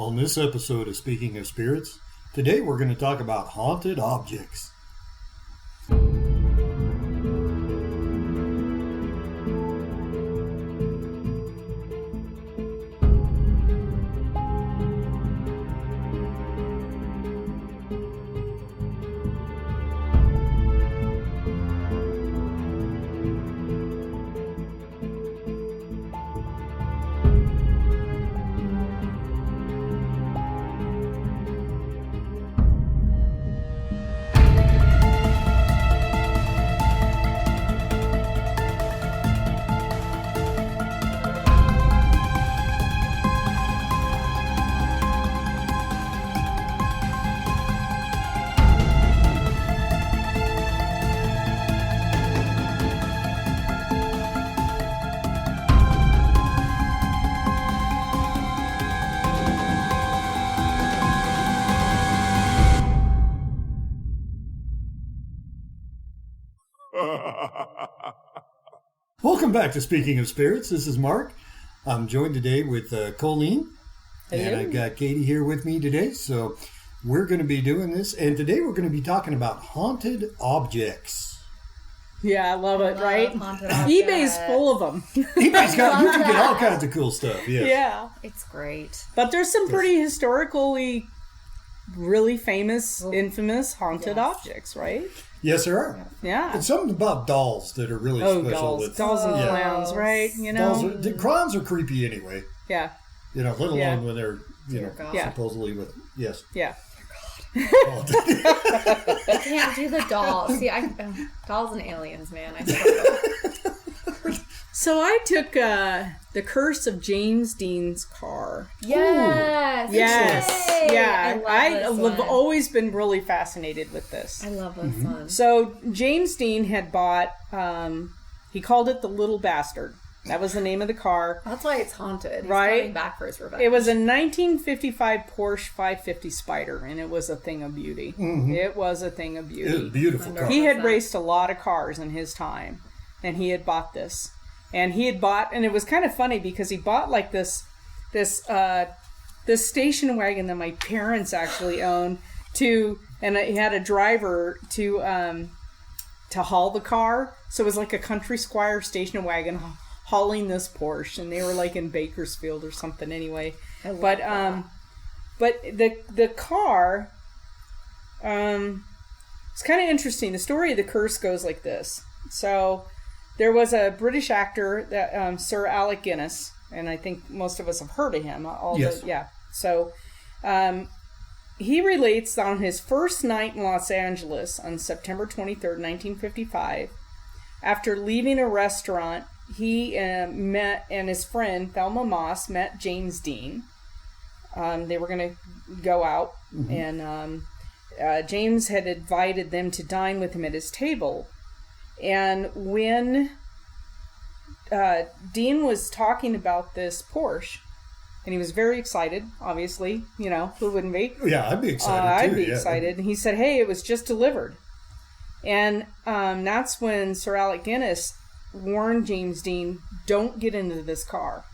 On this episode of Speaking of Spirits, today we're going to talk about haunted objects. Welcome back to Speaking of Spirits. This is Mark. I'm joined today with Colleen. Hello. And I've got Katie here with me today. So we're going to be doing this. And today we're going to be talking about haunted objects. Yeah, I love it, right? eBay's full of them. eBay's got, you can get all kinds of cool stuff. Yes. Yeah. It's great. But there's some pretty historically really famous, infamous haunted objects, right? Yes, there are. Yeah. And something about dolls that are really special. Dolls. Dolls and clowns, right? You know? The clowns are creepy anyway. Yeah. You know, let alone when they're, supposedly with, yes. Yeah. You can't do the dolls. See, dolls and aliens, man. I struggle. So I took The Curse of James Dean's Car. Yes. Yes. Yay! Yeah. I've always been really fascinated with this. I love this one. So James Dean had bought, he called it the Little Bastard. That was the name of the car. That's why it's haunted. He's Right? coming back for his revenge. It was a 1955 Porsche 550 Spider, and it was a thing of beauty. Mm-hmm. It was a thing of beauty. It was a beautiful car. He had raced a lot of cars in his time, and he had bought this. And he had bought, and it was kind of funny because he bought like this station wagon that my parents actually owned and he had a driver to haul the car. So it was like a Country Squire station wagon hauling this Porsche, and they were like in Bakersfield or something anyway. But the car, it's kind of interesting. The story of the curse goes like this. So there was a British actor, that Sir Alec Guinness, and I think most of us have heard of him. Yes. So he relates on his first night in Los Angeles on September 23rd, 1955, after leaving a restaurant, he met, and his friend Thelma Moss met James Dean. They were going to go out, and James had invited them to dine with him at his table. And when Dean was talking about this Porsche, and he was very excited, obviously, you know, who wouldn't be? Yeah, I'd be excited too. I'd be excited. And he said, hey, it was just delivered. And that's when Sir Alec Guinness warned James Dean, don't get into this car.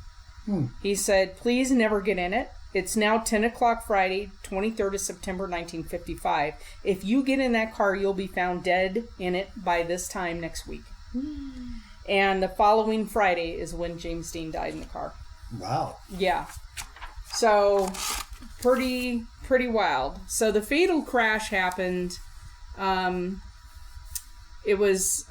He said, please never get in it. It's now 10 o'clock Friday, 23rd of September, 1955. If you get in that car, you'll be found dead in it by this time next week. And the following Friday is when James Dean died in the car. Wow. Yeah. So, pretty wild. So the fatal crash happened. It was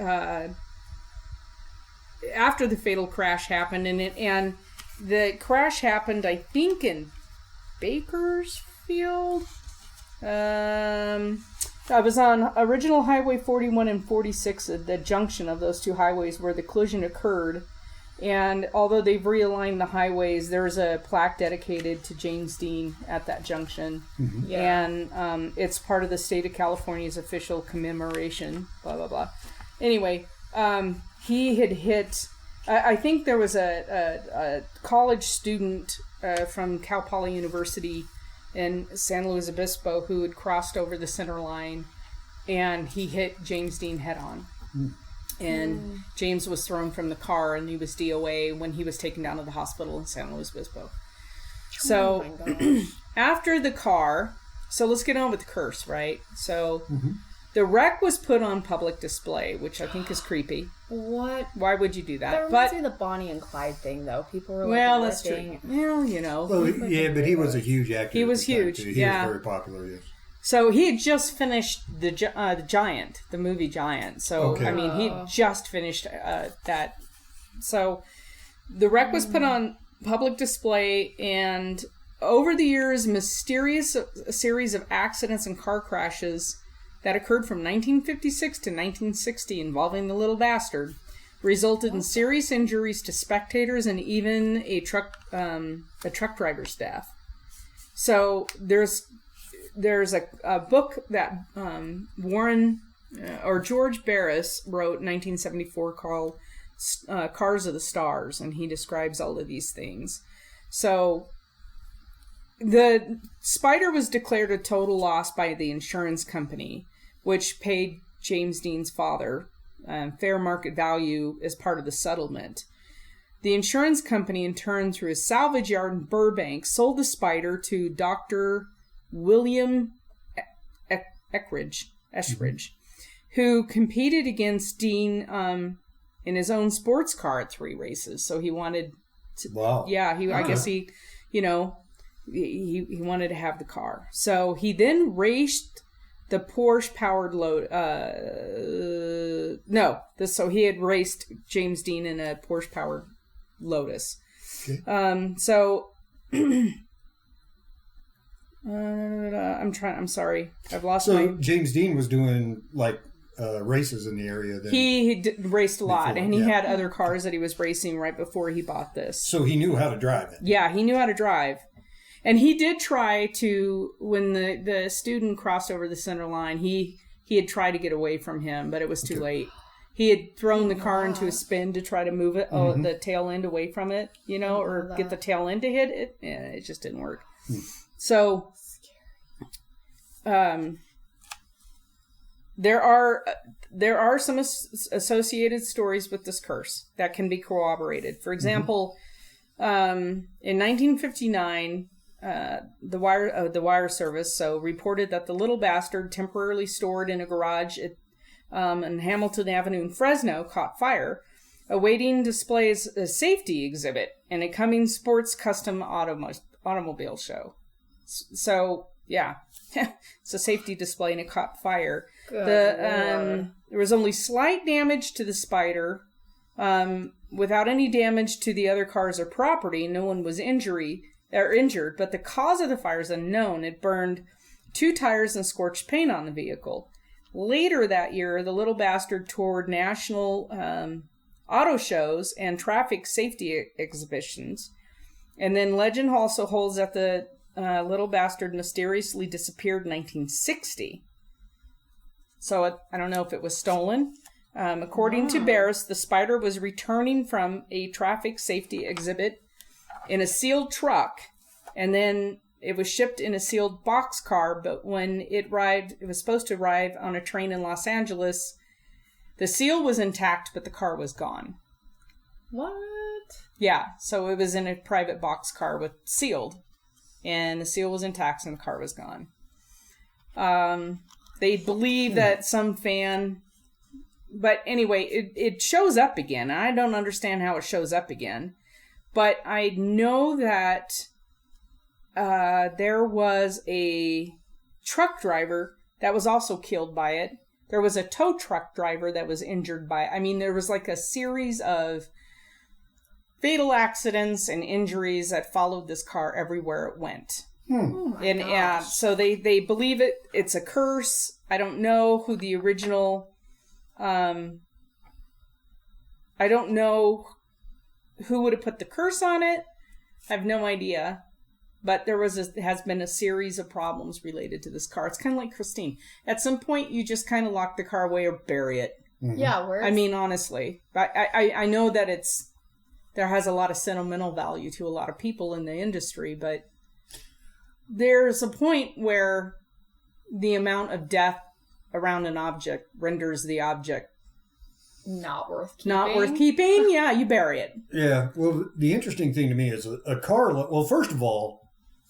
after the fatal crash happened, and the crash happened, I think, in Bakersfield. I was on original Highway 41 and 46 at the junction of those two highways where the collision occurred. And although they've realigned the highways, there's a plaque dedicated to James Dean at that junction. Mm-hmm. Yeah. And it's part of the state of California's official commemoration, blah, blah, blah. Anyway, he had hit... I think there was a college student from Cal Poly University in San Luis Obispo who had crossed over the center line, and he hit James Dean head on. And James was thrown from the car, and he was DOA when he was taken down to the hospital in San Luis Obispo. So, after the car, so let's get on with the curse, right? So Mm-hmm. the wreck was put on public display, which I think is creepy. What? Why would you do That that? reminds But me of the Bonnie and Clyde thing, though. People were like, well, that's true. ripping- Well, you know. Well, yeah, but he was a huge actor. He at was the time, huge, too. He yeah. was very popular, yes. So he had just finished the Giant, the movie Giant. So Okay. I mean, he just finished that. So the wreck was put on public display, and over the years, mysterious series of accidents and car crashes that occurred from 1956 to 1960 involving the little bastard resulted in serious injuries to spectators and even a truck driver's death. So there's a book that Warren or George Barris wrote in 1974 called Cars of the Stars, and he describes all of these things. So the Spider was declared a total loss by the insurance company, which paid James Dean's father fair market value as part of the settlement. The insurance company, in turn, through a salvage yard in Burbank, sold the Spider to Dr. William Eskridge, who competed against Dean in his own sports car at 3 races. So he wanted to, Wow. yeah, I guess he wanted to have the car. So he then raced the Porsche powered so he had raced James Dean in a Porsche powered Lotus. Okay. I'm sorry. I've lost So my... James Dean was doing like races in the area then. He raced a lot, Before, and he yeah. had other cars that he was racing right before he bought this. So he knew how to drive it. Yeah, he knew how to drive. And he did try to, when the student crossed over the center line, he had tried to get away from him, but it was too late. He had thrown the car into a spin to try to move it, the tail end away from it, or get the tail end to hit it. Yeah, it just didn't work. So, there are some associated stories with this curse that can be corroborated. For example, in 1959, the wire service reported that the little bastard, temporarily stored in a garage at on Hamilton Avenue in Fresno, caught fire, awaiting display as a safety exhibit in a coming sports custom automobile show. So yeah, it's a safety display and it caught fire. There was only slight damage to the Spider, without any damage to the other cars or property. No one was injured, but the cause of the fire is unknown. It burned 2 tires and scorched paint on the vehicle. Later that year, the little bastard toured national auto shows and traffic safety exhibitions. And then legend also holds that the little bastard mysteriously disappeared in 1960. So I don't know if it was stolen. According to Barris, the Spider was returning from a traffic safety exhibit in a sealed truck, and then it was shipped in a sealed boxcar, but when it was supposed to arrive on a train in Los Angeles. The seal was intact, but the car was gone. What? Yeah, so it was in a private boxcar with sealed, and the seal was intact and the car was gone. They believe that some fan... But anyway, it shows up again. I don't understand how it shows up again. But I know that there was a truck driver that was also killed by it. There was a tow truck driver that was injured by it. I mean, there was like a series of fatal accidents and injuries that followed this car everywhere it went. Oh my gosh. So they believe it's a curse. I don't know who the original... I don't know who would have put the curse on it. I have no idea. But has been a series of problems related to this car. It's kind of like Christine. At some point, you just kind of lock the car away or bury it. Mm-hmm. Yeah, where? I mean, honestly, I know that there has a lot of sentimental value to a lot of people in the industry, but there's a point where the amount of death around an object renders the object not worth keeping. not worth keeping. Yeah, you bury it. Yeah. Well, the interesting thing to me is a car. Well, first of all,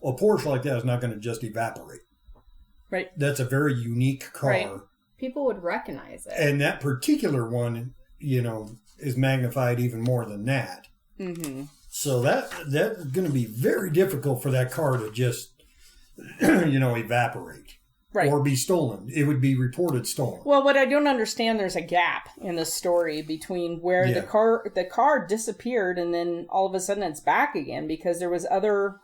a Porsche like that is not going to just evaporate. Right. That's a very unique car. Right. People would recognize it. And that particular one, is magnified even more than that. Mm-hmm. So that's going to be very difficult for that car to just, evaporate. Right. Or be stolen. It would be reported stolen. Well, what I don't understand, there's a gap in the story between where the car disappeared and then all of a sudden it's back again because there's other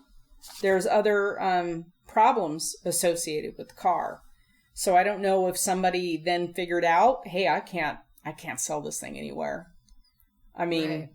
problems associated with the car. So I don't know if somebody then figured out, hey, I can't sell this thing anywhere. I mean,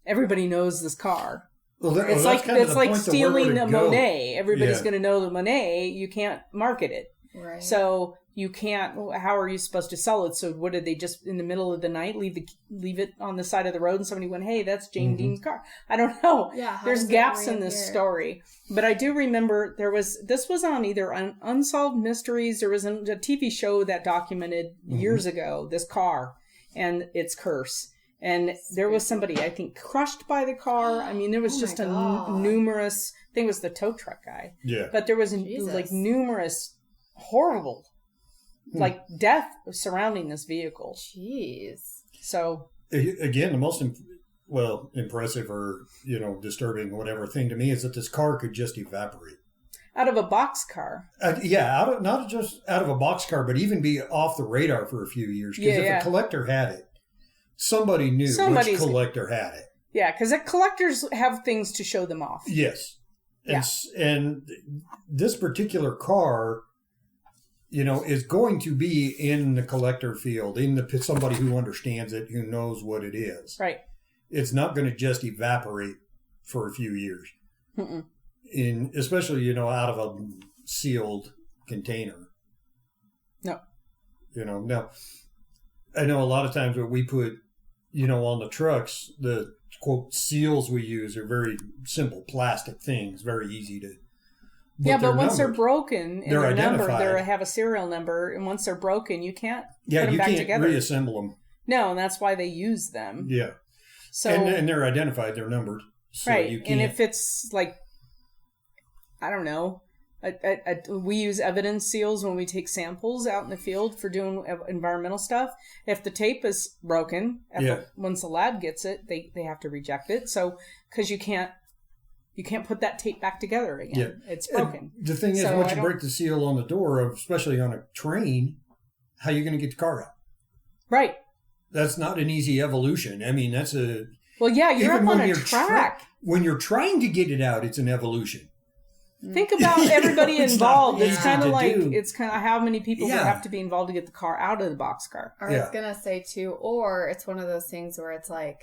everybody knows this car. Well, it's like stealing a Monet. Everybody's going to know the Monet. You can't market it. Right. So you can't. How are you supposed to sell it? So what did they just in the middle of the night leave it on the side of the road and somebody went, hey, that's Jane Dean's car? I don't know. Yeah. There's gaps in this story. But I do remember this was on either Unsolved Mysteries. There was a TV show that documented years ago this car and its curse. And there was somebody, I think, crushed by the car. I mean, there was just numerous, I think it was the tow truck guy. Yeah. But there was numerous horrible, death surrounding this vehicle. Jeez. So. Again, the most, impressive or, disturbing, whatever thing to me is that this car could just evaporate. Out of a boxcar. Not just out of a boxcar, but even be off the radar for a few years. Because if a collector had it, somebody knew which collector had it. Yeah, because collectors have things to show them off. Yes. And this particular car, is going to be in the collector field, in somebody who understands it, who knows what it is. Right. It's not going to just evaporate for a few years. Mm-mm. Especially, out of a sealed container. No. Now, I know a lot of times when we put, on the trucks, the quote seals we use are very simple plastic things, very easy to. But once they're broken and they're numbered, they have a serial number, and once they're broken, you can't put them back together. Yeah, you can't reassemble them. No, and that's why they use them. Yeah. So and they're identified, they're numbered. So right, you can't, and if it's I don't know. We use evidence seals when we take samples out in the field for doing environmental stuff. If the tape is broken, once the lab gets it, they have to reject it. So, because you can't put that tape back together again. Yeah. It's broken. And the thing is, once you break the seal on the door, especially on a train, how are you going to get the car out? Right. That's not an easy evolution. I mean, that's a... Well, yeah, you're up on a track. When you're trying to get it out, it's an evolution. Think about everybody involved. It's kind of how many people would have to be involved to get the car out of the boxcar. I was going to say too, or it's one of those things where it's like,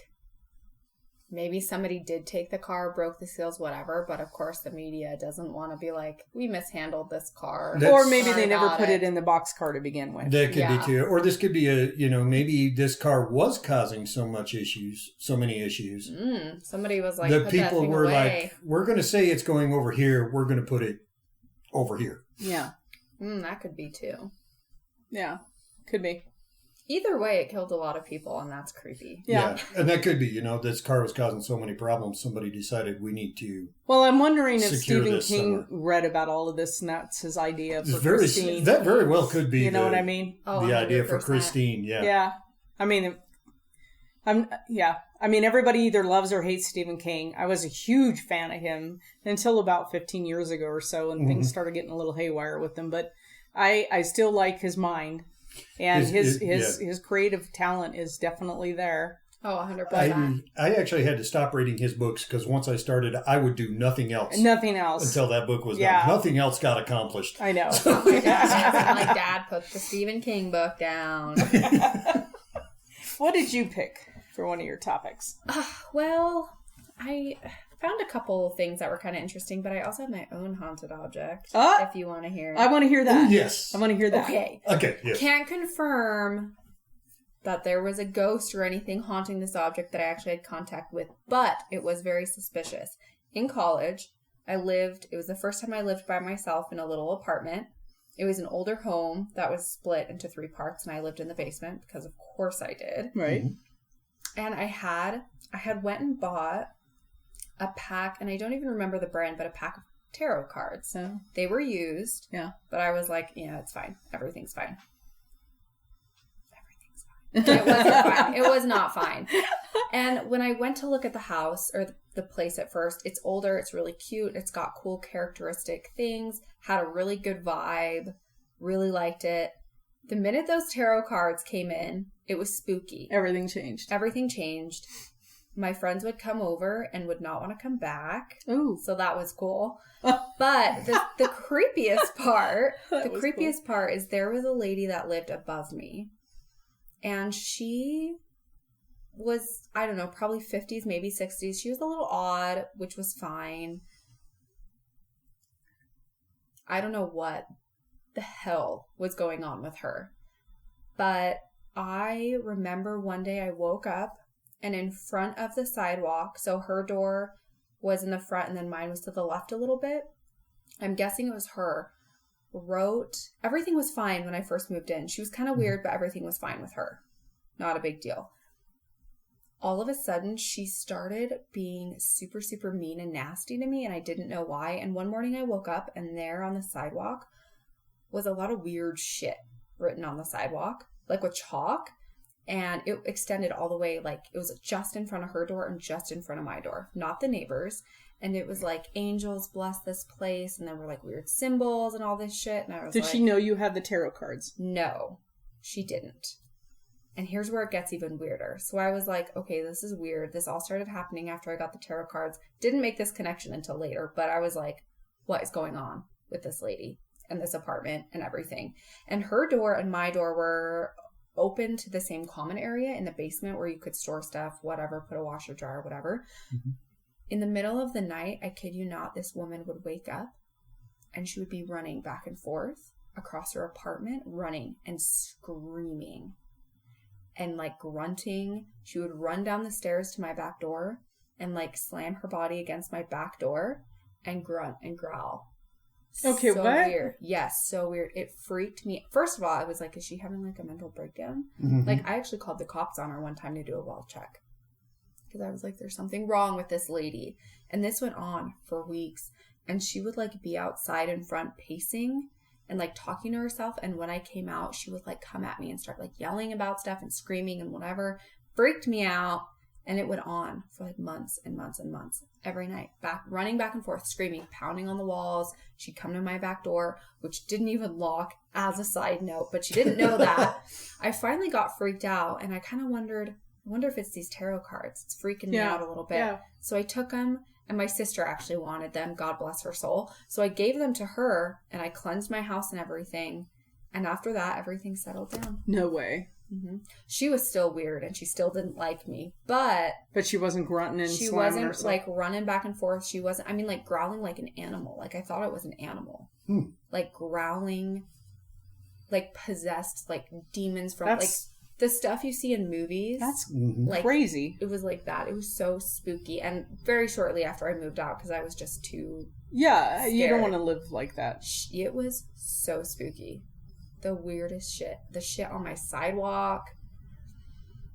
maybe somebody did take the car, broke the seals, whatever, but of course the media doesn't want to be like, we mishandled this car. Or maybe they never put it in the boxcar to begin with. That could be too. Or this could be maybe this car was causing so many issues. Somebody was like, the people were like, we're going to say it's going over here, we're going to put it over here. Yeah. That could be too. Yeah, could be. Either way, it killed a lot of people, and that's creepy. Yeah. And that could be, this car was causing so many problems, somebody decided we need to. Well, I'm wondering if Stephen King read about all of this, and that's his idea for Christine. That very well could be. You know what I mean? The idea for Christine, yeah. Yeah. I mean, everybody either loves or hates Stephen King. I was a huge fan of him until about 15 years ago or so, and things started getting a little haywire with him. But I still like his mind. And his creative talent is definitely there. Oh, 100%. I actually had to stop reading his books because once I started, I would do nothing else. Nothing else. Until that book was done. Nothing else got accomplished. I know. My dad put the Stephen King book down. What did you pick for one of your topics? Well, I found a couple of things that were kind of interesting, but I also have my own haunted object. If you want to hear. I want to hear that. Ooh, yes. I want to hear that. Okay. Yes. Can't confirm that there was a ghost or anything haunting this object that I actually had contact with, but it was very suspicious. In college, it was the first time I lived by myself in a little apartment. It was an older home that was split into 3 parts, and I lived in the basement because of course I did. Right. And I had went and bought a pack, and I don't even remember the brand, but a pack of tarot cards. Oh. They were used. Yeah. But I was like, yeah, it's fine. Everything's fine. It wasn't fine. It was not fine. And when I went to look at the house or the place at first, it's older. It's really cute. It's got cool characteristic things. Had a really good vibe. Really liked it. The minute those tarot cards came in, it was spooky. Everything changed. Everything changed. My friends would come over and would not want to come back. Ooh. So that was cool. But the creepiest part, part is there was a lady that lived above me. And she was, I don't know, probably 50s, maybe 60s. She was a little odd, which was fine. I don't know what the hell was going on with her. But I remember one day I woke up and in front of the sidewalk, so her door was in the front and then mine was to the left a little bit. I'm guessing it was her. Everything was fine when I first moved in. She was kind of weird, but everything was fine with her. Not a big deal. All of a sudden, she started being super, super mean and nasty to me, and I didn't know why. And one morning I woke up, and there on the sidewalk was a lot of weird shit written on the sidewalk, like with chalk. And it extended all the way, like it was just in front of her door and just in front of my door, not the neighbors. And it was like, angels bless this place. And there were like weird symbols and all this shit. And I was Did she know you had the tarot cards? No, she didn't. And here's where it gets even weirder. So I was like, okay, this is weird. This all started happening after I got the tarot cards. Didn't make this connection until later. But I was like, what is going on with this lady and this apartment and everything? And her door and my door were open to the same common area in the basement where you could store stuff, whatever, put a washer, dryer, whatever. Mm-hmm. In the middle of the night, I kid you not, this woman would wake up and she would be running back and forth across her apartment, running and screaming and like grunting. She would run down the stairs to my back door and like slam her body against my back door and grunt and growl. Okay, so what? Weird. Yes, so weird. It freaked me. First of all, I was like, is she having like a mental breakdown? Mm-hmm. Like, I actually called the cops on her one time to do a well check. Because I was like, there's something wrong with this lady. And this went on for weeks. And she would like be outside in front pacing and like talking to herself. And when I came out, she would like come at me and start like yelling about stuff and screaming and whatever. Freaked me out. And it went on for like months and months and months. Every night, running back and forth, screaming, pounding on the walls. She'd come to my back door, which didn't even lock, as a side note, but she didn't know that. I finally got freaked out, and I kind of wonder if it's these tarot cards. It's freaking me out a little bit. Yeah. So I took them, and my sister actually wanted them. God bless her soul. So I gave them to her, and I cleansed my house and everything. And after that, everything settled down. No way. Mm-hmm. She was still weird and she still didn't like me, but she wasn't grunting and she wasn't herself. Like running back and forth. She wasn't, I mean, like growling like an animal. Like I thought it was an animal. Like growling, like possessed, like demons from like the stuff you see in movies. That's like, crazy. It was like that. It was so spooky. And very shortly after I moved out, because I was just too scared. You don't want to live like that. It was so spooky. The weirdest shit. The shit on my sidewalk.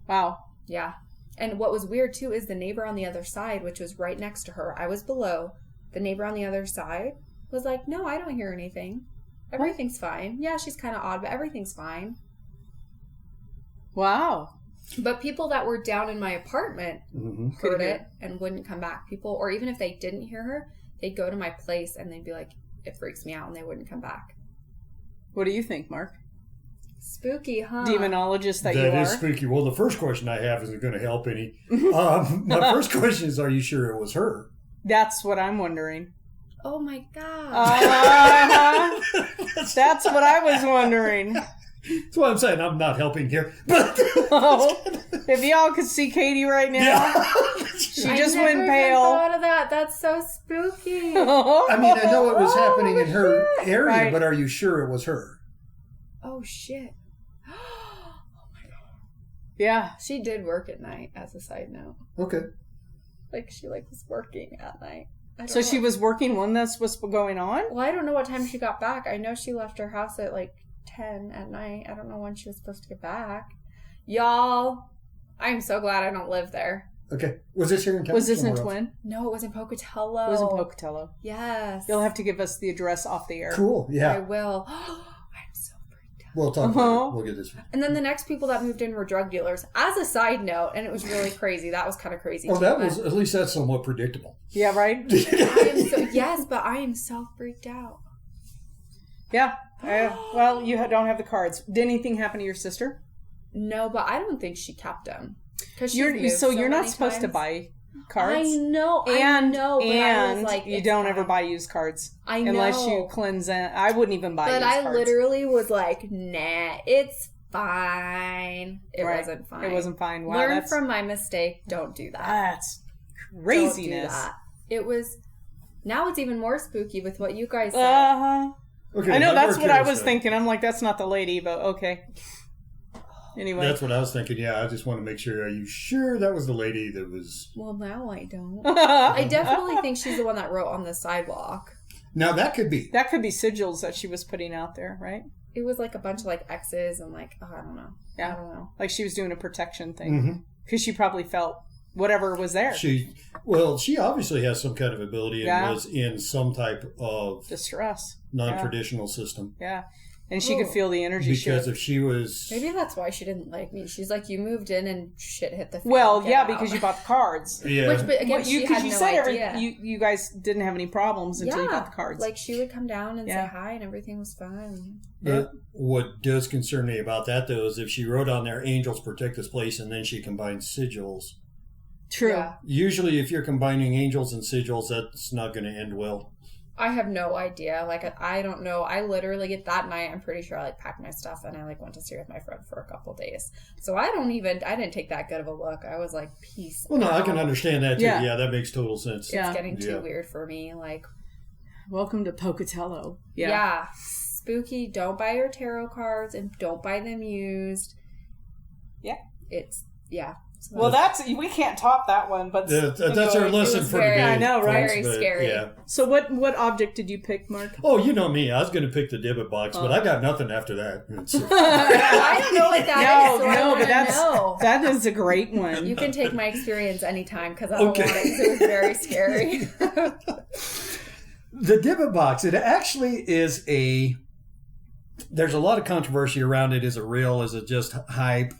Wow. Yeah. And what was weird, too, is the neighbor on the other side, which was right next to her. I was below. The neighbor on the other side was like, no, I don't hear anything. Everything's fine. Yeah, she's kind of odd, but everything's fine. Wow. But people that were down in my apartment heard it and wouldn't come back. People, or even if they didn't hear her, they'd go to my place and they'd be like, it freaks me out, and they wouldn't come back. What do you think, Mark? Spooky, huh? Demonologist that you are. That is spooky. Well, the first question I have isn't going to help any. My first question is, are you sure it was her? That's what I'm wondering. Oh, my God. That's what I was wondering. That's what I'm saying. I'm not helping here. But if y'all could see Katie right now, she just went pale. I never thought of that. That's so spooky. I mean, I know it was happening in her area, but are you sure it was her? Oh, shit. Oh, my God. Yeah. She did work at night, as a side note. Okay. Like, she was working at night. So she was working when this was going on? Well, I don't know what time she got back. I know she left her house at, 10 at night. I don't know when she was supposed to get back. Y'all, I'm so glad I don't live there. Okay. Was this here in town? Was this in somewhere else? Twin? No, it was in Pocatello. It was in Pocatello. Yes. You'll have to give us the address off the air. Cool. I Yeah. will. I'm so freaked out. We'll talk about it. We'll get this. And then the next people that moved in were drug dealers. As a side note, and it was really crazy. That was kind of crazy. Well, too, that but was, at least that's somewhat predictable. Yeah, right? yes, but I am so freaked out. Yeah. Well, you don't have the cards. Did anything happen to your sister? No, but I don't think she kept them. You're not supposed to buy cards. I know, but And I was like, you it's don't fine. ever buy used cards. I know. Unless you cleanse it. I wouldn't even buy But used I cards. literally was like, nah, it's fine. It Right. wasn't fine. It wasn't fine. Wow, Learn that's, from my mistake. Don't do that. that's Don't craziness. do that. It was. Now it's even more spooky with what you guys said. Uh-huh. Okay, I know now that's we're what I curious was then. thinking. I'm like, that's not the lady, but okay. Anyway. That's what I was thinking. Yeah, I just want to make sure. Are you sure that was the lady that was? Well, now I don't. I definitely think she's the one that wrote on the sidewalk. Now that could be. That could be sigils that she was putting out there, right? It was like a bunch of like X's and like, I don't know. Yeah. I don't know. Like she was doing a protection thing. Mhm. Because she probably felt whatever was there. She obviously has some kind of ability and Yeah. was in some type of Distress. non-traditional system. Yeah. And she could feel the energy Because shift. if she was, Maybe that's why she didn't like me. She's like, you moved in and shit hit the fan. Well, Get yeah, out." because you bought the cards. yeah, Which, but again, Well, she had you no said idea. you guys didn't have any problems until you Yeah, got the cards. Like she would come down and Yeah. say hi, and everything was fine. but what does concern me about that though is if she wrote on there, "Angels protect this place," and then she combined sigils. True. Yeah. Usually, if you're combining angels and sigils, that's not going to end well. I have no idea. Like I don't know. I literally that night, I'm pretty sure I like packed my stuff and I like went to stay with my friend for a couple days. So I didn't take that good of a look. I was like, peace. Well, no, I out. can understand that too. Yeah. Yeah, that makes total sense. Yeah. It's getting too Yeah. weird for me. Like, Welcome to Pocatello. yeah, spooky. Don't buy your tarot cards and don't buy them used. Yeah. So Well, we can't top that one, but That's our lesson was for very- today. I know, right? folks, Very but, scary. Yeah. So what object did you pick, Mark? Oh, you know me. I was going to pick the Dibbit box, but Oh. I got nothing after that. It's- I don't know what that is. So I no, wanna but know. that is a great one. You can take my experience anytime because I don't Okay. want it 'cause it was very scary. The Dibbit box, it actually is there's a lot of controversy around it. Is it real? Is it just hype?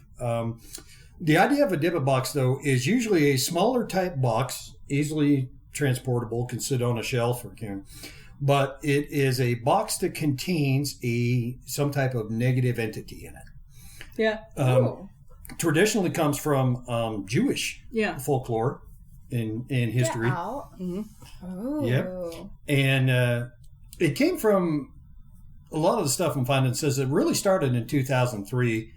The idea of a Dibbit box, though, is usually a smaller type box, easily transportable, can sit on a shelf or can. But it is a box that contains some type of negative entity in it. Yeah. Ooh. Traditionally comes from Jewish Yeah. folklore in history. Get out. Mhm. Oh. Yep. And it came from a lot of the stuff I'm finding says it really started in 2003.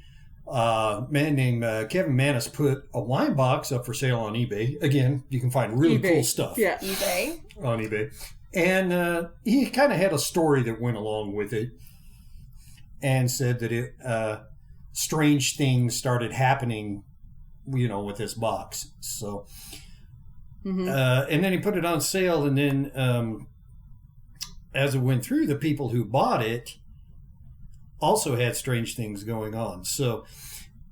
A man named Kevin Manis put a wine box up for sale on eBay. Again, you can find really eBay. cool stuff Yeah. eBay. on eBay. And he kind of had a story that went along with it and said that strange things started happening, with this box. So, Mm-hmm. and then he put it on sale, and then as it went through, the people who bought it also had strange things going on. So,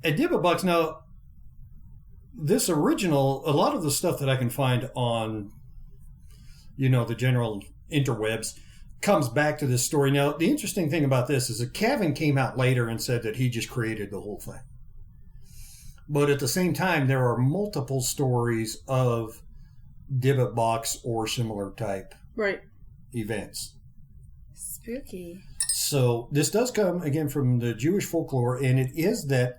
a Dibbit box. Now, this original, a lot of the stuff that I can find on, the general interwebs, comes back to this story. Now, the interesting thing about this is that Kevin came out later and said that he just created the whole thing. But at the same time, there are multiple stories of Dibbit box or similar type Right. events. Spooky. So this does come again from the Jewish folklore, and it is that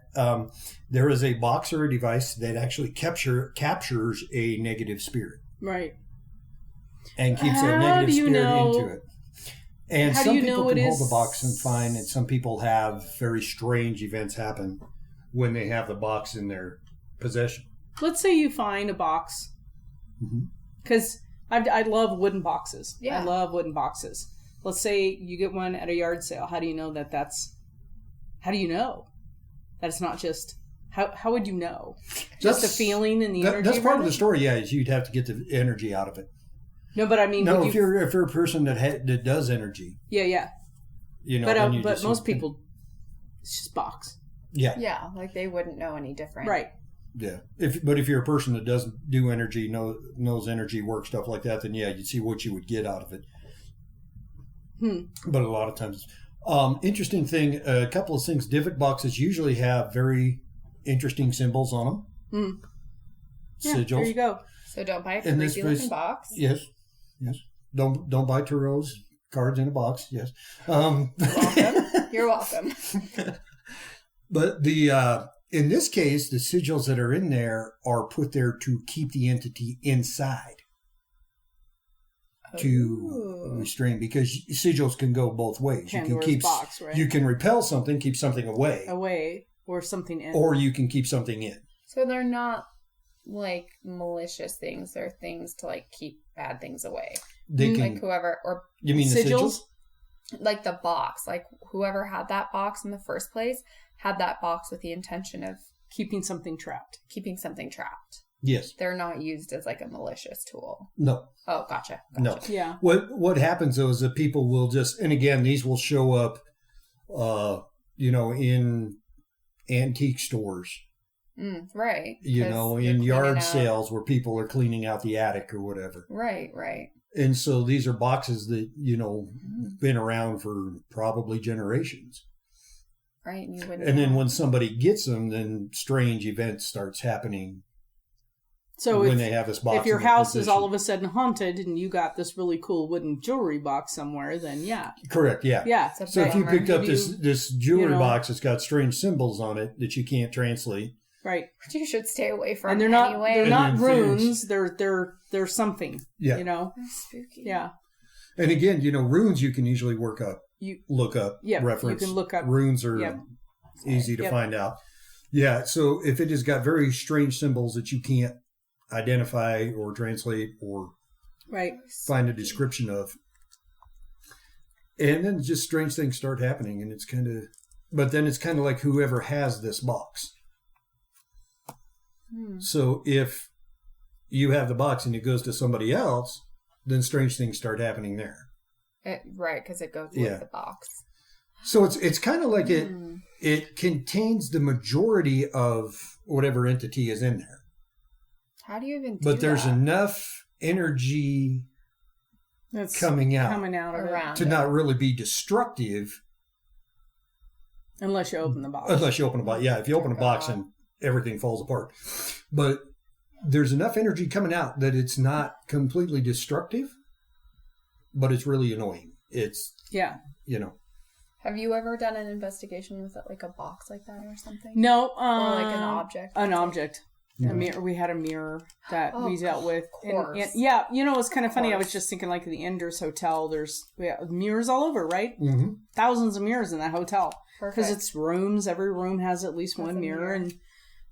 there is a box or a device that actually captures a negative spirit Right. and keeps How that negative do you spirit know- into it. And how do some you people know can it hold is- the box and fine, and some people have very strange events happen when they have the box in their possession. Let's say you find a box, Mhm. because I love wooden boxes. Yeah. I love wooden boxes. Let's say you get one at a yard sale. How do you know that how do you know that it's not just, how would you know? Just the That's- feeling and the energy? That's part around of the it? story, yeah, is you'd have to get the energy out of it. No, but I mean, No, would if you're a person that does energy, yeah. then But you but just- most people, it's just box. yeah. Yeah, like they wouldn't know any different. Right. Yeah. But if you're a person that doesn't do energy, knows energy work, stuff like that, then yeah, you'd see what you would get out of it. But a lot of times, interesting thing, a couple of things. Divot boxes usually have very interesting symbols on them. Yeah, Sigils. there you go. So don't buy a In this creepy looking case- box. Yes. Don't buy Turo's cards in a box. Yes. Welcome. You're welcome. But in this case, the sigils that are in there are put there to keep the entity inside. To Ooh. restrain, because sigils can go both ways. You can Pandora's keep box, right? you can repel something, keep something away, or something in. or you can keep something in. So they're not like malicious things. They're things to like keep bad things away. They can. Like whoever, or You mean the sigils? like the box, like whoever had that box in the first place had that box with the intention of keeping something trapped. keeping something trapped. Yes. They're not used as like a malicious tool. No. Oh, gotcha. No. Yeah. What happens though is that people will just, and again, these will show up, in antique stores, Right. in 'Cause you're yard cleaning out- sales where people are cleaning out the attic or whatever. Right, right. And so these are boxes that, been around for probably generations. Right. And you wouldn't And then know. when somebody gets them, then strange events starts happening So when if, they have this box. if your in their house is possession. all of a sudden haunted and you got this really cool wooden jewelry box somewhere, then yeah. Correct, yeah. Yeah. It's a So if you bummer. picked up this jewelry know- box that's got strange symbols on it that you can't translate, Right. You should stay away from. And they're not anyway. they're And not then runes, they're something. Yeah. That's spooky. Yeah. and again, runes you can usually look up, You reference. you can look up Runes are Yep. easy to Yep. find out. Yeah, so if it has got very strange symbols that you can't identify or translate or right. find a description of, and then just strange things start happening, and it's kind of like whoever has this box. So if you have the box and it goes to somebody else, then strange things start happening there. Right, because it goes Yeah. with the box. So it's kind of like it contains the majority of whatever entity is in there, How do you even do but there's that? enough energy That's coming out of it. around to it. not really be destructive Unless you open the box. unless you open a box. Yeah, if you open a box and everything falls apart. But there's enough energy coming out that it's not completely destructive, but it's really annoying. It's, Yeah. Have you ever done an investigation with like a box like that or something? No, Or like an object? An object. No. A mirror. We had a mirror that Oh, we dealt with. of course. And yeah, it's kind of funny. I was course. just thinking, like the Enders Hotel. There's mirrors all over, right? mm-hmm. Thousands of mirrors in that hotel because Perfect. it's rooms. Every room has at least Has one a mirror, mirror. and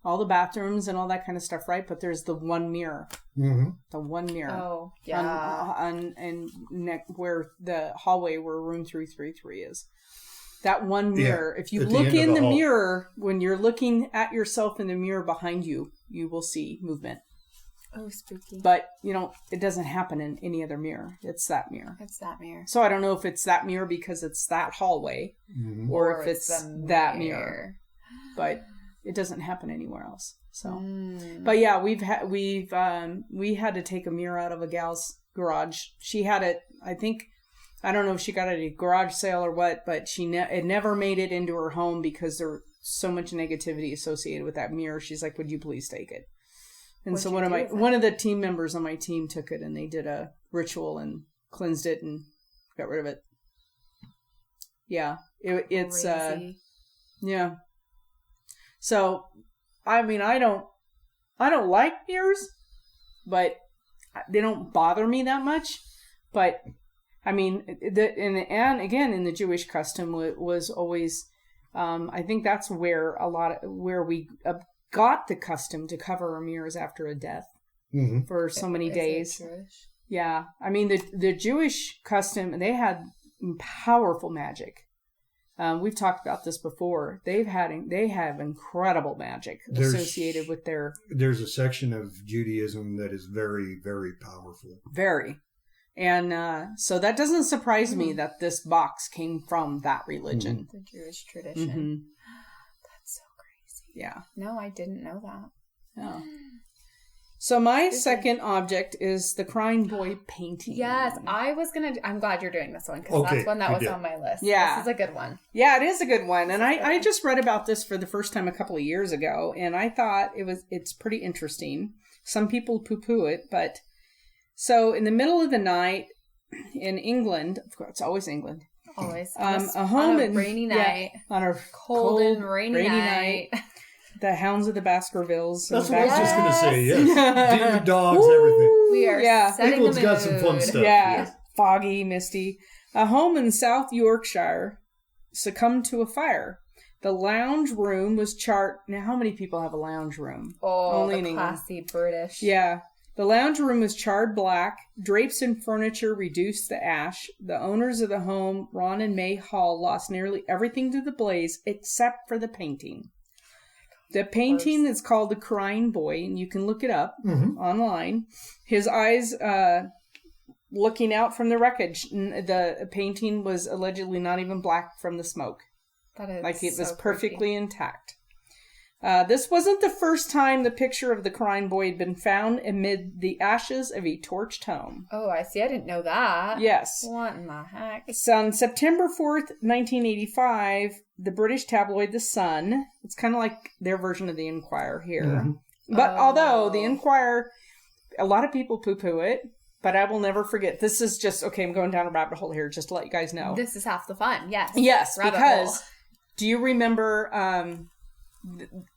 all the bathrooms and all that kind of stuff, right? But there's the one mirror. Mm-hmm. The one mirror. Oh, yeah. Where the hallway where room 333 is. That one mirror. If you at the look end of in the the hall. mirror, when you're looking at yourself in the mirror behind you, you will see movement. Oh, spooky. But, it doesn't happen in any other mirror. It's that mirror. It's that mirror. So I don't know if it's that mirror because it's that hallway Mm-hmm. or if it's the that mirror. But it doesn't happen anywhere else. So, Mm. but yeah, we had to take a mirror out of a gal's garage. She had it, I don't know if she got it at a garage sale or what, but it never made it into her home because there was so much negativity associated with that mirror. She's like, "Would you please take it?" And What'd so you do with it? one of the team members on my team took it and they did a ritual and cleansed it and got rid of it. Yeah, it's Crazy. yeah. So, I mean, I don't like mirrors, but they don't bother me that much. But I mean, and again, in the Jewish custom was always, I think that's where where we got the custom to cover our mirrors after a death Mm-hmm. for so many Is it days. Jewish? Yeah, I mean the Jewish custom, they had powerful magic. We've talked about this before. They have incredible magic associated with their There's a section of Judaism that is very, very powerful. very, and so that doesn't surprise me that this box came from that religion. The Jewish tradition. Mhm. That's so crazy. Yeah, No, I didn't know that. Oh. So my second object is the Crying Boy painting. Yes, I'm glad you're doing this one because Okay, that's one that good was deal. on my list. Yeah. This is a good one. Yeah, it is a good one. And I just read about this for the first time a couple of years ago, and I thought it's pretty interesting. Some people poo-poo it, but so in the middle of the night in England, of course, it's always England. Always. A home on a in rainy night. on a Cold and rainy night. The Hounds of the Baskervilles. That's in the what I was just going to say, background. yes. Deer, dogs, everything. We are Yeah. setting England's the got some fun mood. stuff. Yeah, foggy, misty. A home in South Yorkshire succumbed to a fire. The lounge room was charred. Now, how many people have a lounge room? Oh, Only in the England. classy British. Yeah. The lounge room was charred black. Drapes and furniture reduced to ash. The owners of the home, Ron and May Hall, lost nearly everything to the blaze except for the painting. The painting is called The Crying Boy, and you can look it up online. His eyes looking out from the wreckage. The painting was allegedly not even black from the smoke. That is Like it was so perfectly creepy. intact. This wasn't the first time the picture of the Crying Boy had been found amid the ashes of a torched home. Oh, I see. I didn't know that. Yes. What in the heck? So on September 4th, 1985, the British tabloid The Sun, it's kind of like their version of the Enquirer here. But although the Enquirer, a lot of people poo-poo it, but I will never forget. This is just, okay, I'm going down a rabbit hole here just to let you guys know. This is half the fun. Yes. Yes, Rabbit because hole. do you remember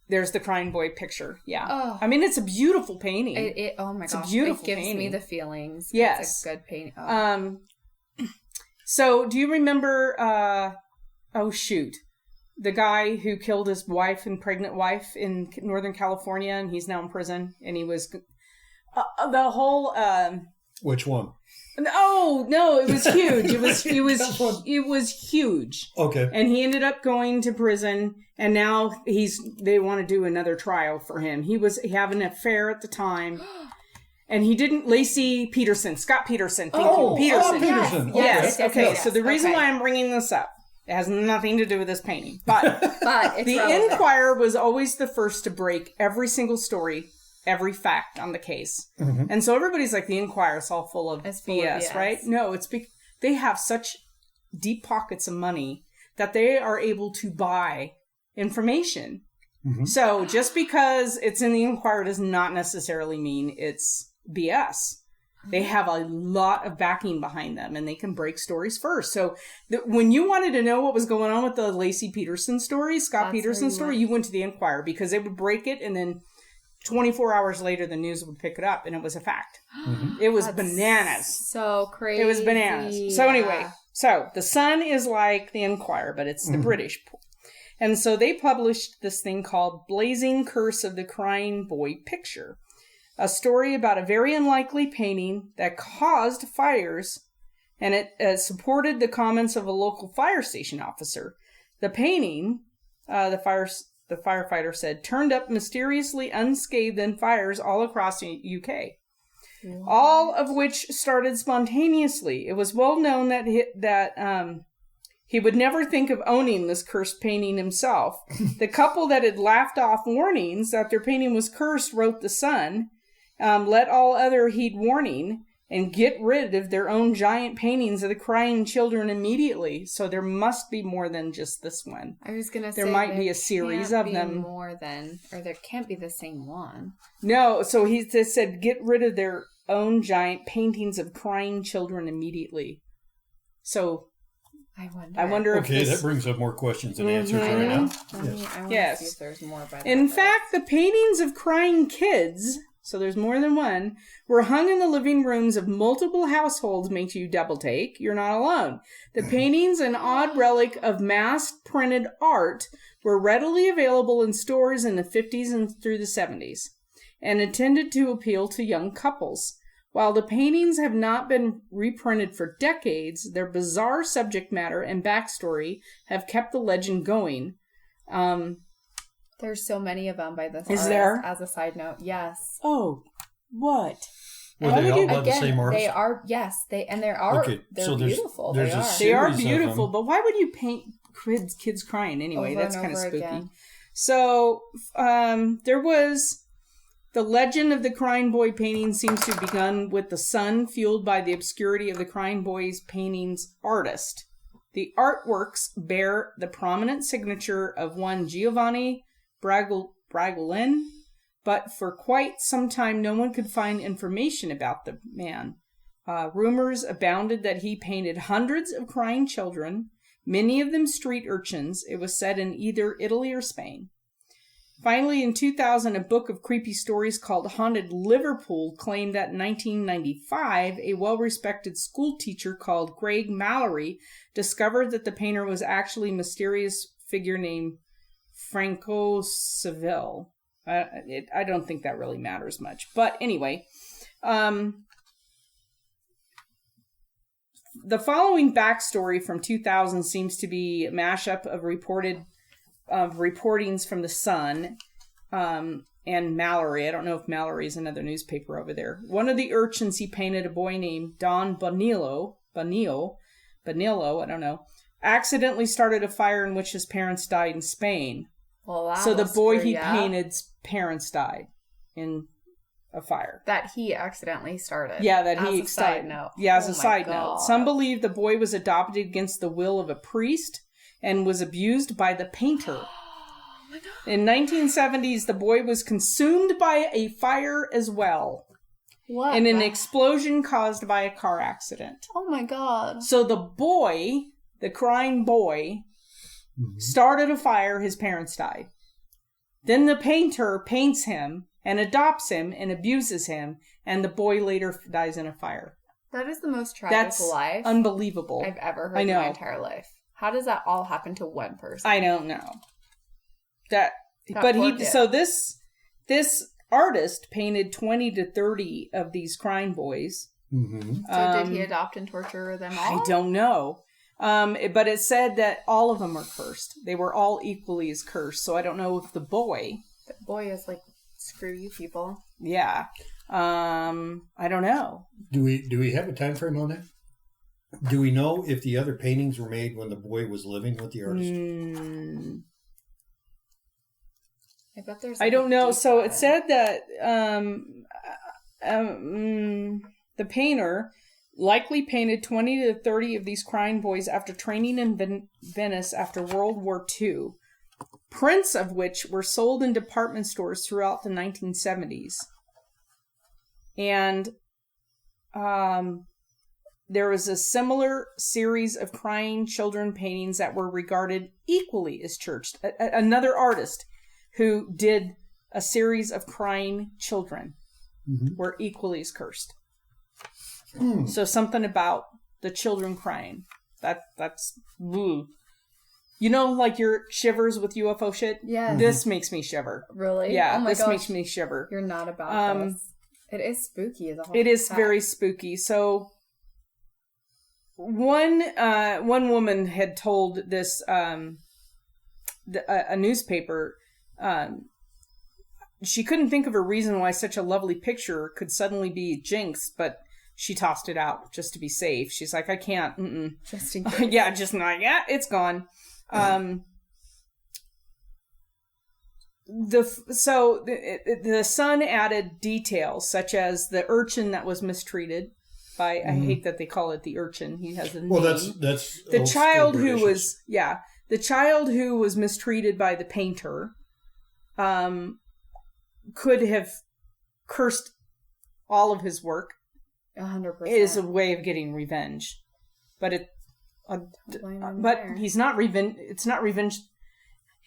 there's the Crying Boy picture? Yeah. Oh. I mean, it's a beautiful painting. Oh my It's a gosh. beautiful It gives me painting. the feelings. Yes. It's a good painting. Oh. So do you remember, the guy who killed his wife and pregnant wife in Northern California, and he's now in prison, and he was, the whole, Which one? no, it was huge. It was huge. Okay. And he ended up going to prison, and now they want to do another trial for him. He was having an affair at the time. And he didn't, Scott Peterson. Thank you. Peterson. Peterson. Yes. Okay. Okay. So the reason why I'm bringing this up, it has nothing to do with this painting. But But it's the relevant. Enquirer was always the first to break every single story, every fact on the case. And so everybody's like, the Enquirer is all full of It's full of BS, BS. right? No, they have such deep pockets of money that they are able to buy information. So just because it's in the Enquirer does not necessarily mean it's BS. They have a lot of backing behind them, and they can break stories first. So when you wanted to know what was going on with the Lacey Peterson story, Scott That's Peterson where you story, went. you went to the Enquirer because they would break it, and then 24 hours later, the news would pick it up, and it was a fact. It was That's bananas. So crazy. It was bananas. So anyway, so The Sun is like the Enquirer, but it's the British. And so they published this thing called Blazing Curse of the Crying Boy Picture, a story about a very unlikely painting that caused fires, and it supported the comments of a local fire station officer. The painting, the firefighter said, turned up mysteriously unscathed in fires all across the UK. All of which started spontaneously. It was well known that he would never think of owning this cursed painting himself. The couple that had laughed off warnings that their painting was cursed, wrote The Sun, let all other heed warning and get rid of their own giant paintings of the crying children immediately. So there must be more than just this one. I was gonna say There might be a series can't of be them. more than, or there can't be the same one. No, so he just said get rid of their own giant paintings of crying children immediately. So I wonder if Okay, this... that brings up more questions than answers I right know. now. I want to Yes. see if there's more by In that. fact, the paintings of crying kids, so there's more than one, were hung in the living rooms of multiple households. Makes you double take. You're not alone. The paintings, an odd relic of mass printed art, were readily available in stores in the 50s and through the 70s, and intended to appeal to young couples. While the paintings have not been reprinted for decades, their bizarre subject matter and backstory have kept the legend going. There's so many of them by this Is artist, there? as a side note. Yes. Oh, what? Were they all by the Again, same artist? they are. Yes, they are. Okay, They're so there's- beautiful. there's they a are. They are series of beautiful, them. but why would you paint kids crying anyway? Over That's and kind of over spooky. again. So there was The legend of the Crying Boy painting seems to have begun with the sun, fueled by the obscurity of the Crying Boy's painting's artist. The artworks bear the prominent signature of one Giovanni Bragolin, but for quite some time no one could find information about the man. Rumors abounded that he painted hundreds of crying children, many of them street urchins. It was said in either Italy or Spain. Finally, in 2000, a book of creepy stories called Haunted Liverpool claimed that in 1995, a well-respected school teacher called Greg Mallory discovered that the painter was actually a mysterious figure named Franco Seville. I don't think that really matters much. But anyway, the following backstory from 2000 seems to be a mashup of reportings from the Sun and Mallory. I don't know if Mallory is another newspaper over there. One of the urchins he painted, a boy named Don Bonillo, I don't know, accidentally started a fire in which his parents died in Spain. Well, so the boy he painted's parents died in a fire. That he accidentally started. Yeah, that as he a side note. Yeah, as a my side God. note. Some believe the boy was adopted against the will of a priest and was abused by the painter. Oh my God. In 1970s, the boy was consumed by a fire as well. What? In an explosion caused by a car accident. Oh my God. So the boy, the crying boy, started a fire, his parents died. Then the painter paints him and adopts him and abuses him, and the boy later dies in a fire. That is the most tragic life unbelievable I've ever heard in my entire life. How does that all happen to one person? I don't know. So this artist painted 20 to 30 of these crying boys. Mm-hmm. So did he adopt and torture them all? I don't know. But it said that all of them were cursed. They were all equally as cursed. So I don't know if the boy is like, screw you people. Yeah. I don't know. Do we have a time frame on that? Do we know if the other paintings were made when the boy was living with the artist? I bet there's. I don't know. So it said that the painter likely painted 20 to 30 of these crying boys after training in Venice after World War II. Prints of which were sold in department stores throughout the 1970s. And there was a similar series of crying children paintings that were regarded equally as cursed. Another artist who did a series of crying children were equally as cursed. So something about the children crying. That's woo. You know, like your shivers with UFO shit? Yeah. This makes me shiver. Really? Yeah, oh my this gosh. makes me shiver. You're not about this. It is spooky as a whole. It is very spooky. So one woman had told this a newspaper she couldn't think of a reason why such a lovely picture could suddenly be jinxed, but she tossed it out just to be safe. She's like, I can't. Just in case. Yeah, just not. Yeah, it's gone. The Sun added details such as the urchin that was mistreated by. I hate that they call it the urchin. He has a name. Well, that's the child who was the child who was mistreated by the painter. Could have cursed all of his work. 100%. It is a way of getting revenge, but he's not revenge. It's not revenge.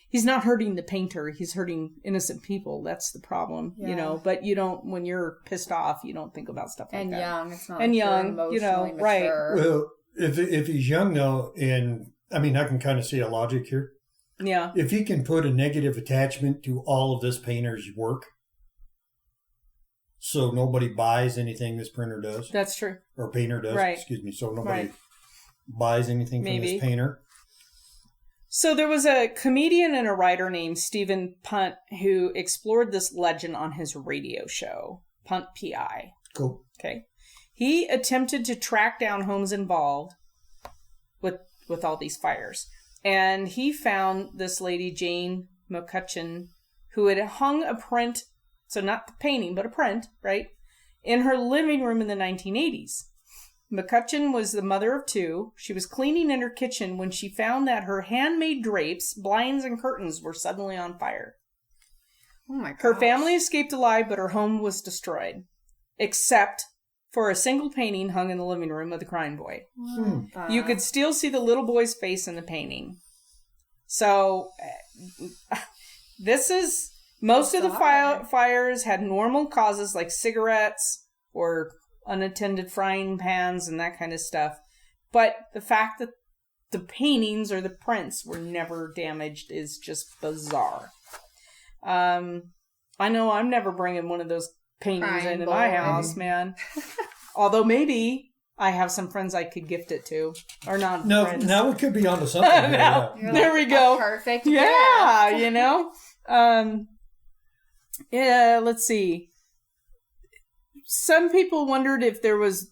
He's not hurting the painter. He's hurting innocent people. That's the problem, you know. But you don't, when you're pissed off, you don't think about stuff like that. And young, it's not. And like young, you're you know, emotionally right? mature. Well, if he's young though, and I mean, I can kind of see a logic here. Yeah. If he can put a negative attachment to all of this painter's work, so nobody buys anything this printer does. That's true. Or painter does, Right. excuse me. So nobody buys anything from this painter. So there was a comedian and a writer named Stephen Punt who explored this legend on his radio show, Punt PI. Cool. Okay. He attempted to track down homes involved with all these fires. And he found this lady, Jane McCutcheon, who had hung a print so not the painting, but a print, right, in her living room in the 1980s. McCutcheon was the mother of 2. She was cleaning in her kitchen when she found that her handmade drapes, blinds, and curtains were suddenly on fire. Oh my god. Her family escaped alive, but her home was destroyed, except for a single painting hung in the living room of the crying boy. You could still see the little boy's face in the painting. So, this is... Most of the fires had normal causes like cigarettes or unattended frying pans and that kind of stuff. But the fact that the paintings or the prints were never damaged is just bizarre. I know I'm never bringing one of those paintings into my house, man. Although maybe I have some friends I could gift it to. Or not friends. Now we could be onto something. There we go. Perfect. Yeah, you know? Yeah, let's see. Some people wondered if there was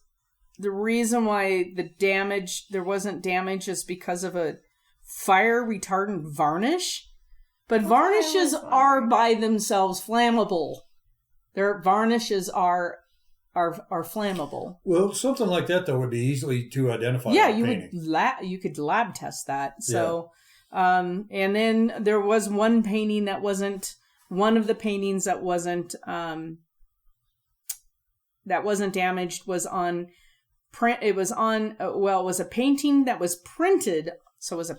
the reason why there wasn't damage is because of a fire retardant varnish. But varnishes are by themselves flammable. Their varnishes are flammable. Well, something like that though would be easily to identify. Yeah, you could lab test that. So, and then there was one painting that wasn't one of the paintings that wasn't damaged was on print. It was on it was a painting that was printed, so it was a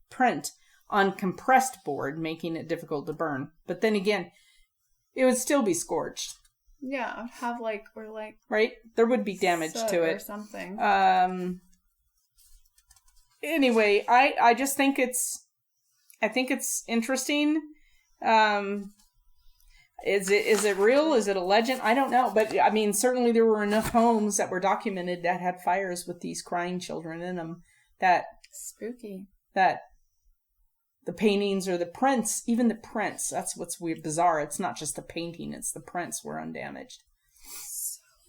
print on compressed board, making it difficult to burn. But then again, it would still be scorched. Yeah, have right. There would be damage to it or something. Anyway, I just think it's interesting. Is it real? Is it a legend? I don't know. But I mean, certainly there were enough homes that were documented that had fires with these crying children in them that spooky. That the paintings or the prints, even the prints, that's what's weird, bizarre. It's not just the painting, it's the prints were undamaged.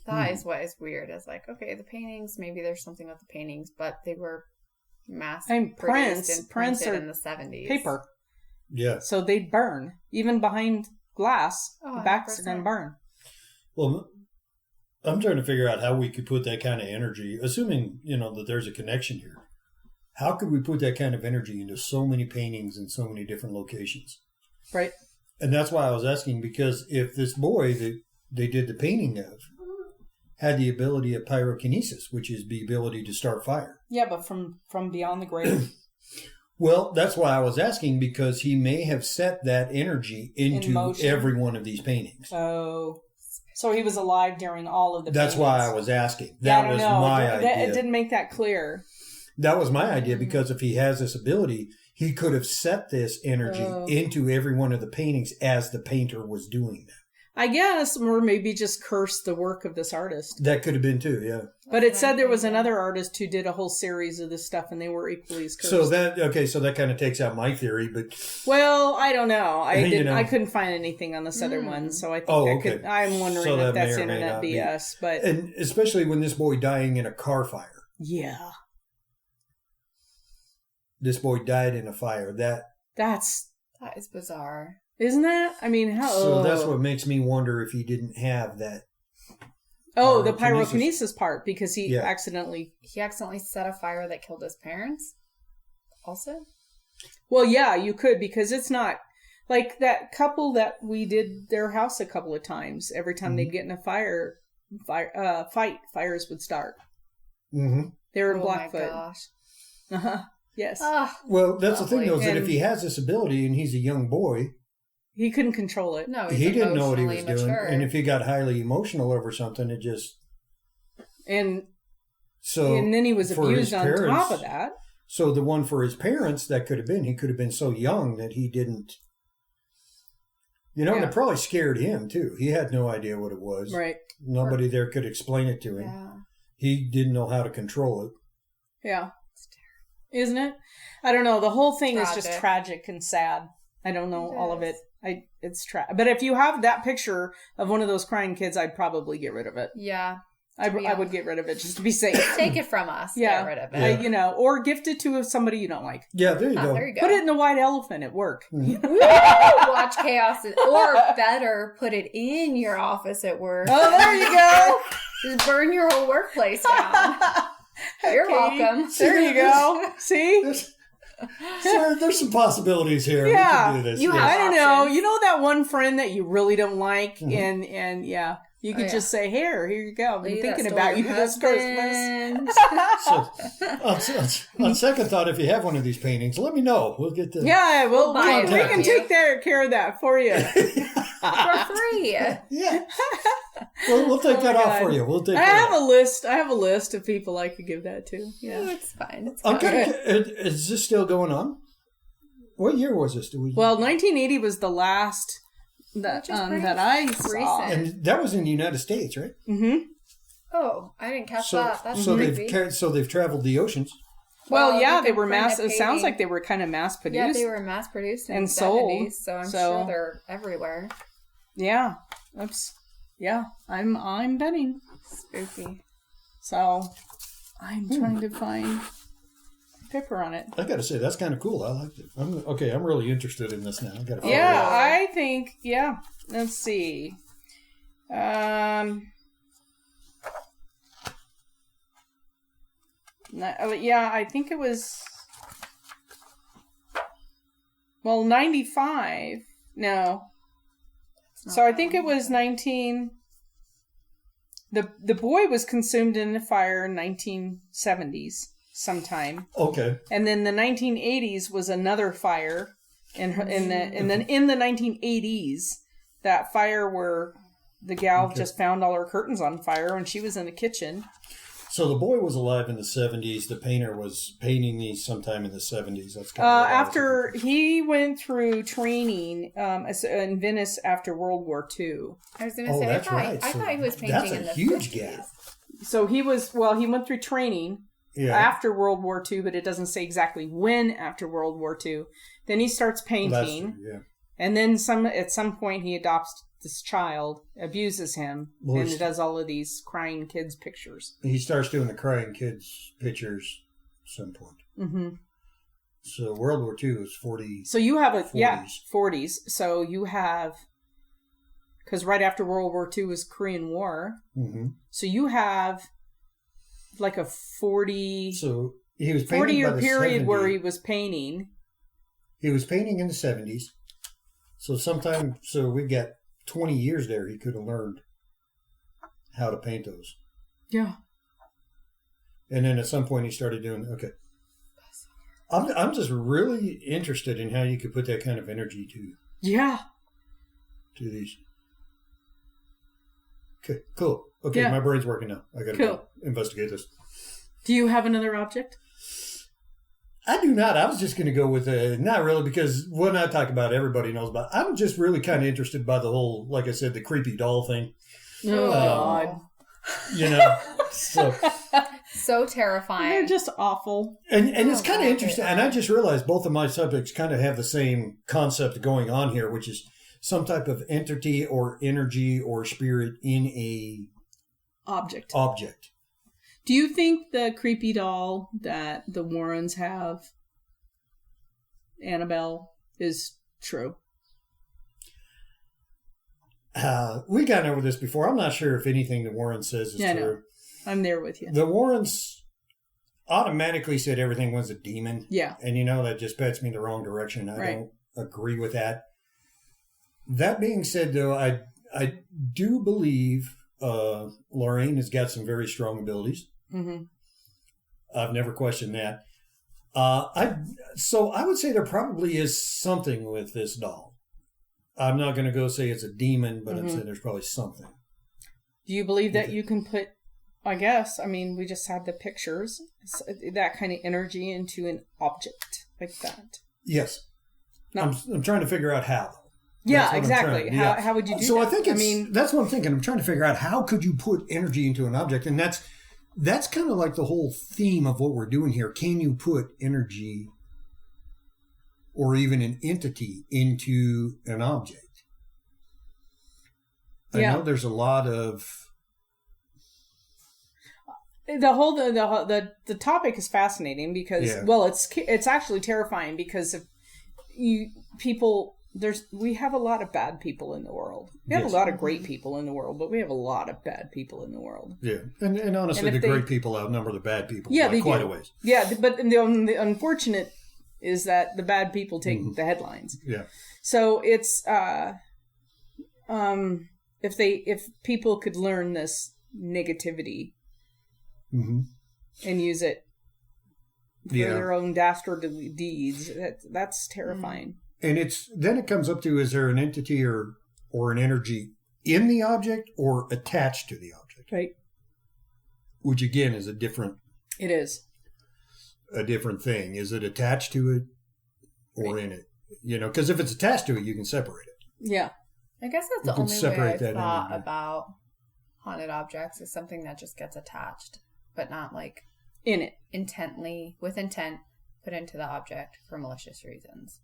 That is what is weird. It's like, okay, the paintings, maybe there's something with the paintings, but they were mass produced and printed in the 70s. Paper. Yeah. So they'd burn. Even behind glass, the backs 100%. are going to burn. Well, I'm trying to figure out how we could put that kind of energy, assuming, that there's a connection here. How could we put that kind of energy into so many paintings in so many different locations? Right. And that's why I was asking, because if this boy that they did the painting of had the ability of pyrokinesis, which is the ability to start fire. Yeah, but from beyond the grave. Well, that's why I was asking, because he may have set that energy into every one of these paintings. Oh. So he was alive during all of the That's paintings. why I was asking. That was my idea. It didn't make that clear. That was my idea, because if he has this ability, he could have set this energy into every one of the paintings as the painter was doing that. I guess, or maybe just curse the work of this artist. That could have been too, yeah. But it said there was another artist who did a whole series of this stuff, and they were equally as cursed. So that kind of takes out my theory, but well, I don't know. I couldn't find anything on this other one, so I think I'm wondering if that's internet BS. And especially when this boy dying in a car fire. Yeah. This boy died in a fire. That is bizarre. Isn't that? I mean, how? So that's what makes me wonder if he didn't have that. Oh, the pyrokinesis part, because he accidentally set a fire that killed his parents. Also. Well, yeah, you could, because it's not like that couple that we did their house a couple of times. Every time they'd get in a fight, fires would start. Mm-hmm. They were in Blackfoot. Oh my gosh. Uh-huh. Yes. Well, that's the thing, though, is that if he has this ability and he's a young boy, he couldn't control it. No, he didn't know what he was doing. And if he got highly emotional over something, it just... And then he was abused on top of that. So the one for his parents, he could have been so young that he didn't... and it probably scared him, too. He had no idea what it was. Right. Nobody there could explain it to him. Yeah. He didn't know how to control it. Yeah. Isn't it? I don't know. The whole thing is just tragic and sad. I don't know all of it. It's tragic. But if you have that picture of one of those crying kids, I'd probably get rid of it. Yeah. I would get rid of it just to be safe. Take it from us. Yeah. Get rid of it. Yeah. Or gift it to somebody you don't like. Yeah, there you go. There you go. Put it in the white elephant at work. Woo! Watch chaos. Or better, put it in your office at work. Oh, there you go. Just burn your whole workplace down. You're Katie, welcome. There you go. See? There's some possibilities here. Yeah. We can do this. You yeah. have- I don't know. options. You know that one friend that you really don't like, and yeah, you could yeah. just say, "Here you go. I've been Lady thinking that about stole you your this Christmas." husband. So, on second thought, if you have one of these paintings, let me know. We'll get the Yeah, We'll buy it we for can you. take care of that for you. For free. Yeah. We'll take that off for you. We'll take. I care have of a list. I have a list of people I could give that to. Yeah. It's fine. It's that. fine. Okay. Is this still going on? What year was this? Well, 1980 was the last that Which is pretty that I saw. recent. and that was in the United States, right? Mm-hmm. Oh, I didn't catch So, that. That's so creepy. they've traveled the oceans. Well, yeah, you they can were print mass. a It sounds painting. like they were kind of mass produced. Yeah, they were mass produced in and the sold. 70s, so I'm sure they're everywhere. Yeah. Oops. Yeah, I'm betting. Spooky. So I'm trying to find Pipper on it. I got to say that's kind of cool. I liked it. I'm really interested in this now. I got to. Yeah, I think. Yeah. Let's see. Yeah, I think it was. Well, 95. No. So I think it was 19. The boy was consumed in a fire in 1970s sometime, Okay. and then the 1980s was another fire, in the 1980s that fire where the gal just found all her curtains on fire when she was in the kitchen. So the boy was alive in the 70s. The painter was painting these sometime in the 70s. That's kind of After he went through training in Venice after World War II. I was going to Oh, say, that's I right. thought he was painting That's in a the huge 50s. gap. So he went through training after World War II, but it doesn't say exactly when after World War II. Then he starts painting, and then at some point he adopts this child, abuses him, and does all of these crying kids pictures. He starts doing the crying kids pictures at some point. Mm-hmm. So World War II was 40. So you have 40s. 40s. So you have, because right after World War II was Korean War. Mm-hmm. So you have like a 40. So he was painting 40-year by the period 70s. where he was painting. He was painting in the 70s. So we got 20 years there. He could have learned how to paint those. Yeah. And then at some point he started doing, okay. I'm just really interested in how you could put that kind of energy Yeah. to these. Okay, cool. Okay, Yeah. my brain's working now. I gotta go investigate this. Do you have another object? I do not. I was just going to go with not really, because when I talk about it, everybody knows about it. I'm just really kind of interested by the whole, like I said, the creepy doll thing. Oh, God. You know, So terrifying. They're just awful. and it's kind of God, interesting. And I just realized both of my subjects kind of have the same concept going on here, which is some type of entity or energy or spirit in a Object. object. Do you think the creepy doll that the Warrens have, Annabelle, is true? We got over this before. I'm not sure if anything the Warren says is Yeah, true. no. I'm there with you. The Warrens automatically said everything was a demon. Yeah. And that just pets me in the wrong direction. I Right. don't agree with that. That being said, though, I do believe Lorraine has got some very strong abilities. Mm-hmm. I've never questioned that. So I would say there probably is something with this doll. I'm not going to go say it's a demon, but I'm saying there's probably something. Do you believe that you can put, I guess, we just had the pictures, that kind of energy into an object like that? Yes. No. I'm trying to figure out how. Yeah, That's what I'm exactly. trying- How would you do so that? I think that's what I'm thinking. I'm trying to figure out how could you put energy into an object, and that's kind of like the whole theme of what we're doing here. Can you put energy or even an entity into an object? I know there's a lot of the topic is fascinating because it's actually terrifying because if we have a lot of bad people in the world. We have a lot of great people in the world, but we have a lot of bad people in the world. Yeah, and honestly, the great people outnumber the bad people by quite a ways. Yeah, but the unfortunate is that the bad people take the headlines. Yeah. So it's if people could learn this negativity and use it for their own dastardly deeds, that's terrifying. And then it comes up to, is there an entity or an energy in the object or attached to the object? Right. Which again is a different thing. Is it attached to it or in it? Because if it's attached to it, you can separate it. Yeah. I guess that's the only way I thought about haunted objects is something that just gets attached, but not like in it. With intent, put into the object for malicious reasons.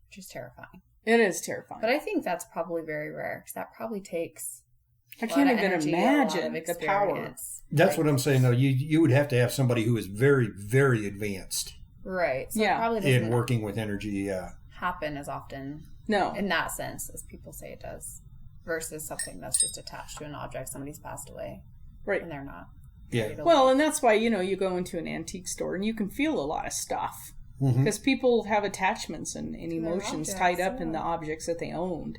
Which is terrifying. It is terrifying. But I think that's probably very rare because that probably takes. I can't even imagine the power. That's what I'm saying, though. You would have to have somebody who is very, very advanced. Right. So it probably doesn't in working with energy. Happen as often. No. In that sense, as people say it does, versus something that's just attached to an object. Somebody's passed away. Right. And they're not. Yeah. Well, and that's why you go into an antique store and you can feel a lot of stuff. Because people have attachments and emotions tied up in the objects that they owned.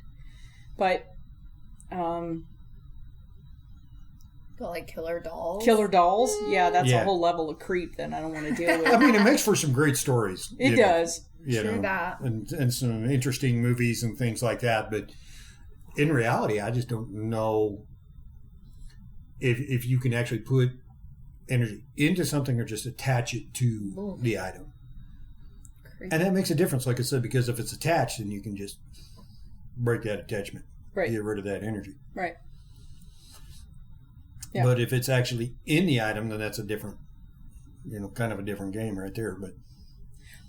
But, like killer dolls? Killer dolls? Yeah, that's a whole level of creep that I don't want to deal with. I mean, it makes for some great stories. It does. True that. And some interesting movies and things like that. But in reality, I just don't know if you can actually put energy into something or just attach it to the item. And that makes a difference, like I said, because if it's attached, then you can just break that attachment. Right. Get rid of that energy. Right. Yeah. But if it's actually in the item, then that's a different, kind of a different game right there. But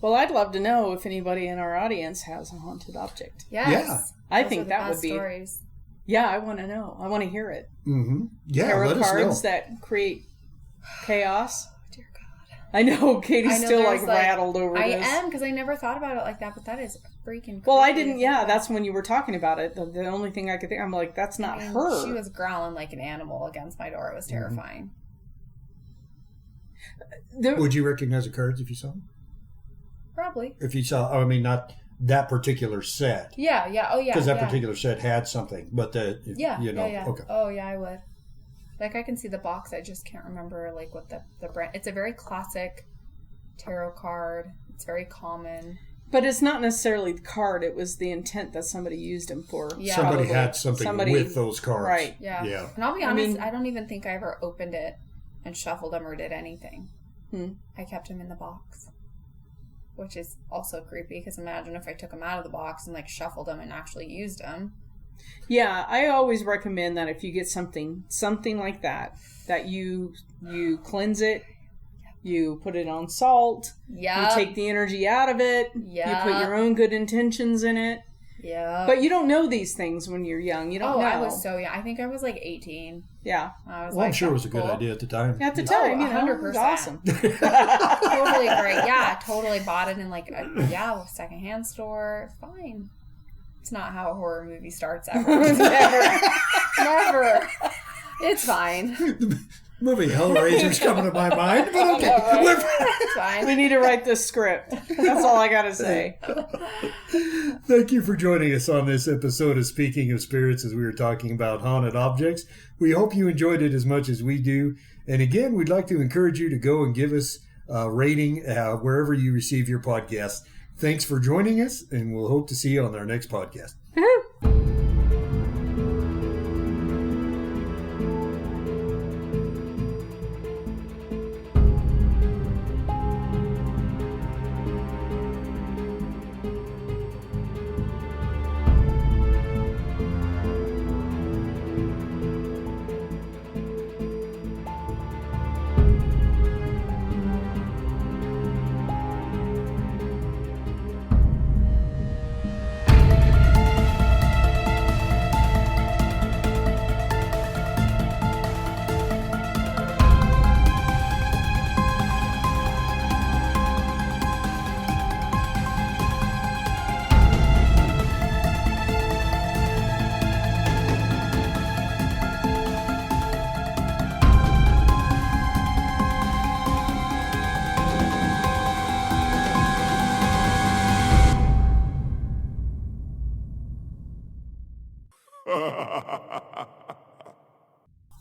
well, I'd love to know if anybody in our audience has a haunted object. Yes. Yeah. I think that would be. Stories. Yeah, I want to know. I want to hear it. Mm-hmm. Yeah, tarot let us know. cards that create chaos. Dear God. I know Katie's still rattled over this. I am, because I never thought about it like that, but that is freaking crazy. Well, I didn't, that's when you were talking about it. The only thing I could think, I'm like, that's not her. She was growling like an animal against my door. It was terrifying. Would you recognize the cards if you saw them? Probably. If you saw, not that particular set. Yeah, oh yeah. Because that particular set had something, but yeah. Okay. Oh yeah, I would. Like, I can see the box, I just can't remember, like, what the brand... It's a very classic tarot card. It's very common. But it's not necessarily the card. It was the intent that somebody used them for. Yeah. Somebody had something with those cards. Right. Yeah. And I'll be honest, I don't even think I ever opened it and shuffled them or did anything. I kept them in the box. Which is also creepy, because imagine if I took them out of the box and, like, shuffled them and actually used them. Yeah, I always recommend that if you get something like that you cleanse it, you put it on salt, you take the energy out of it, you put your own good intentions in it. Yeah. But you don't know these things when you're young. You don't know. I was so young. I think I was like 18. Yeah. I'm sure it was a good idea at the time. At the time, 100%. It was awesome. Totally great. Yeah, totally bought it in like a secondhand store. Fine. It's not how a horror movie starts ever. Never. It's fine. The movie Hellraiser's coming to my mind, but okay. It's fine. We need to write this script. That's all I gotta say. Thank you for joining us on this episode of Speaking of Spirits as we were talking about haunted objects. We hope you enjoyed it as much as we do. And again, we'd like to encourage you to go and give us a rating wherever you receive your podcast. Thanks for joining us, and we'll hope to see you on our next podcast.